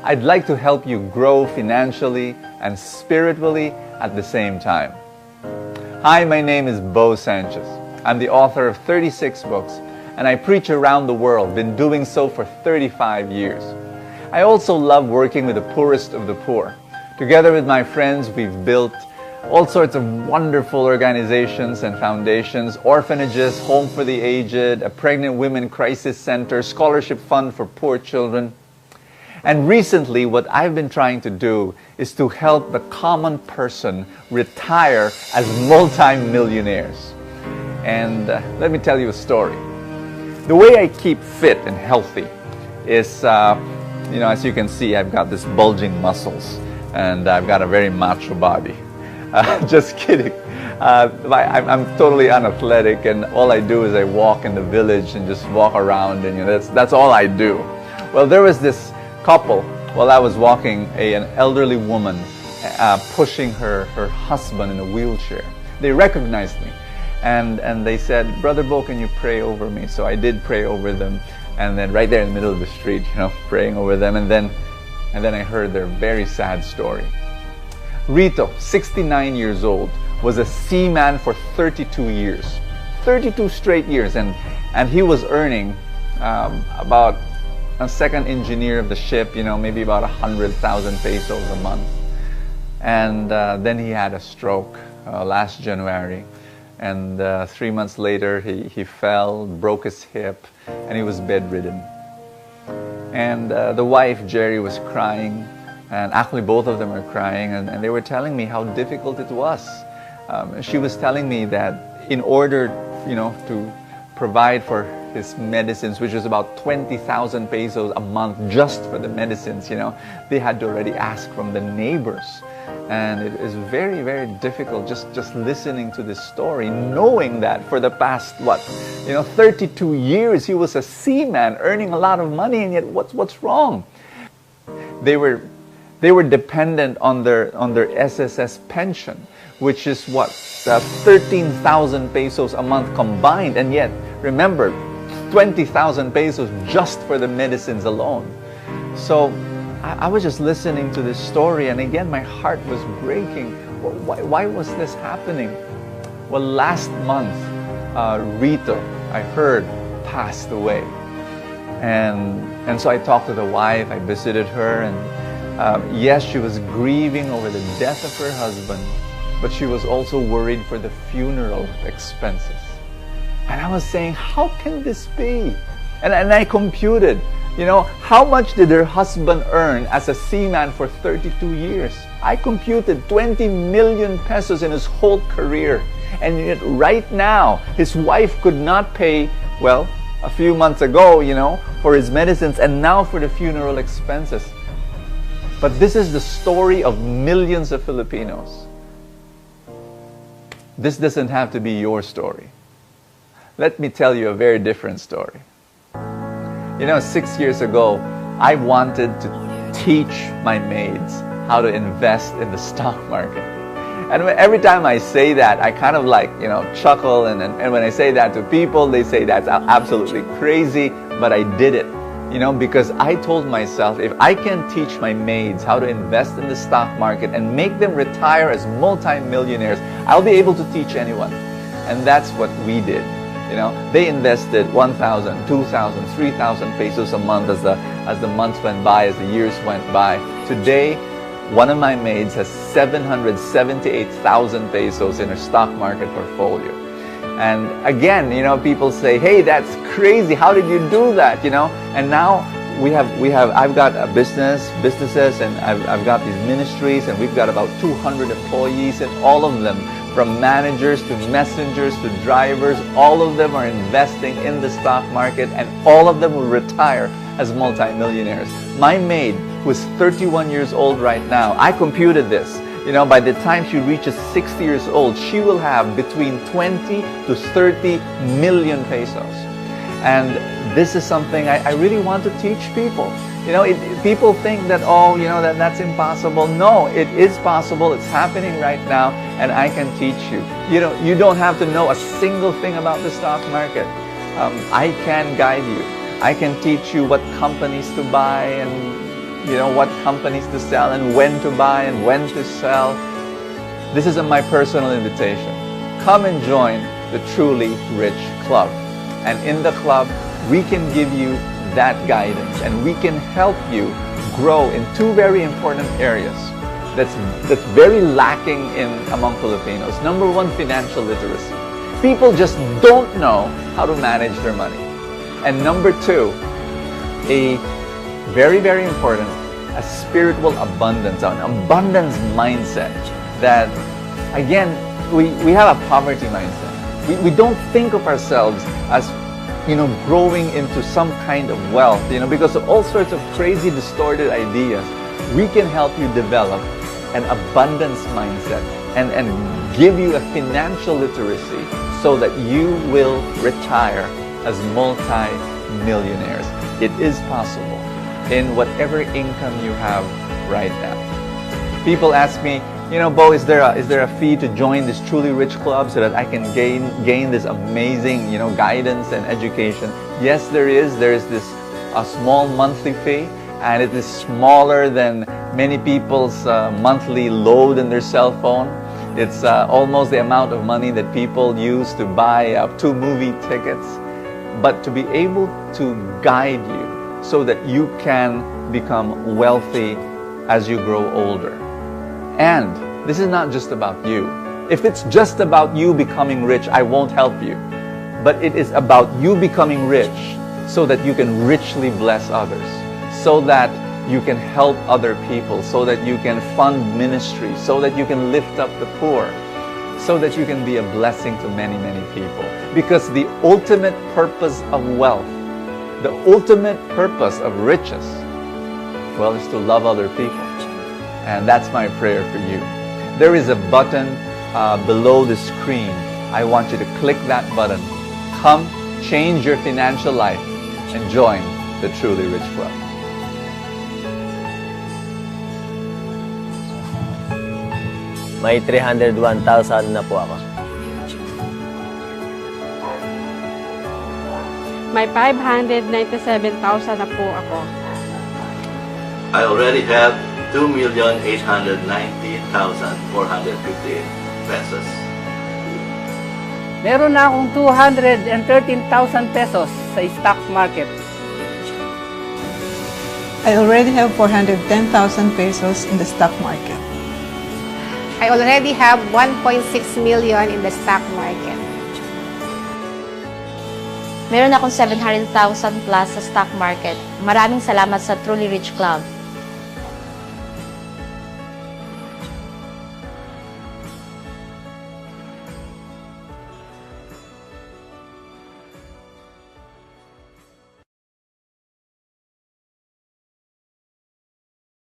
I'd like to help you grow financially and spiritually at the same time. Hi, my name is Bo Sanchez. I'm the author of 36 books, and I preach around the world, been doing so for 35 years. I also love working with the poorest of the poor. Together with my friends, we've built all sorts of wonderful organizations and foundations, orphanages, Home for the Aged, a pregnant women crisis center, scholarship fund for poor children. And recently, what I've been trying to do is to help the common person retire as multi-millionaires. And let me tell you a story. The way I keep fit and healthy is, as you can see, I've got this bulging muscles and I've got a very macho body. Just kidding. I'm totally unathletic, and all I do is I walk in the village and just walk around, and that's all I do. Well, there was this couple, while I was walking, an elderly woman pushing her husband in a wheelchair. They recognized me, and they said, "Brother Bo, can you pray over me?" So I did pray over them, and then right there in the middle of the street, praying over them, and then I heard their very sad story. Rito, 69 years old, was a seaman for 32 years. 32 straight years, and he was earning about a second engineer of the ship, maybe about 100,000 pesos a month. And then he had a stroke last January, and 3 months later he fell, broke his hip, and he was bedridden. And the wife, Jerry, was crying, and actually both of them were crying, and they were telling me how difficult it was. She was telling me that in order, to provide for his medicines, which was about 20,000 pesos a month just for the medicines, they had to already ask from the neighbors. And it is very, very difficult just listening to this story, knowing that for the past, 32 years he was a seaman earning a lot of money, and yet what's wrong? They were dependent on their SSS pension, which is 13,000 pesos a month combined, and yet, remember, 20,000 pesos just for the medicines alone. So I was just listening to this story, and again my heart was breaking. Why was this happening? Well, last month, Rito, I heard, passed away. And so I talked to the wife, I visited her, and yes, she was grieving over the death of her husband, but she was also worried for the funeral expenses. And I was saying, how can this be? And I computed, how much did her husband earn as a seaman for 32 years? I computed 20 million pesos in his whole career. And yet right now, his wife could not pay, a few months ago, for his medicines, and now for the funeral expenses. But this is the story of millions of Filipinos. This doesn't have to be your story. Let me tell you a very different story. 6 years ago, I wanted to teach my maids how to invest in the stock market. And every time I say that, I kind of chuckle, and when I say that to people, they say that's absolutely crazy, but I did it. Because I told myself, if I can teach my maids how to invest in the stock market and make them retire as multi-millionaires, I'll be able to teach anyone. And that's what we did. They invested 1,000, 2,000, 3,000 pesos a month as the months went by, as the years went by. Today, one of my maids has 778,000 pesos in her stock market portfolio. And again, people say, "Hey, that's crazy. How did you do that?" And now I've got businesses, and I've got these ministries, and we've got about 200 employees, and all of them, from managers to messengers to drivers, all of them are investing in the stock market, and all of them will retire as multi-millionaires. My maid, who is 31 years old right now, I computed this. By the time she reaches 60 years old, she will have between 20 to 30 million pesos. And this is something I really want to teach people. People think that, that's impossible. No, it is possible. It's happening right now, and I can teach you. You don't have to know a single thing about the stock market. I can guide you. I can teach you what companies to buy and what companies to sell and when to buy and when to sell. This is my personal invitation. Come and join the Truly Rich Club. And in the club, we can give you that guidance and we can help you grow in two very important areas that's very lacking among Filipinos. Number one, financial literacy. People just don't know how to manage their money. And number two, a very, very important, a spiritual abundance, an abundance mindset that, again, we have a poverty mindset. We don't think of ourselves as, growing into some kind of wealth, because of all sorts of crazy, distorted ideas. We can help you develop an abundance mindset and give you a financial literacy so that you will retire as multi-millionaires. It is possible in whatever income you have right now. People ask me, Bo, is there a fee to join this Truly Rich Club so that I can gain this amazing, guidance and education? Yes, there is. There is a small monthly fee, and it is smaller than many people's monthly load in their cell phone. It's almost the amount of money that people use to buy 2 movie tickets. But to be able to guide you so that you can become wealthy as you grow older. And this is not just about you. If it's just about you becoming rich, I won't help you. But it is about you becoming rich so that you can richly bless others, so that you can help other people, so that you can fund ministry, so that you can lift up the poor, so that you can be a blessing to many, many people. Because the ultimate purpose of wealth, the ultimate purpose of riches, well, is to love other people. And that's my prayer for you. There is a button below the screen. I want you to click that button. Come, change your financial life, and join the Truly Rich Club. May 301,000 na po ako. May 597,000 na po ako. I already have 2,890,458 pesos. Meron na akong 213,000 pesos sa stock market. I already have 410,000 pesos in the stock market. I already have 1.6 million in the stock market. Meron akong 700,000 plus sa stock market. Maraming salamat sa Truly Rich Club.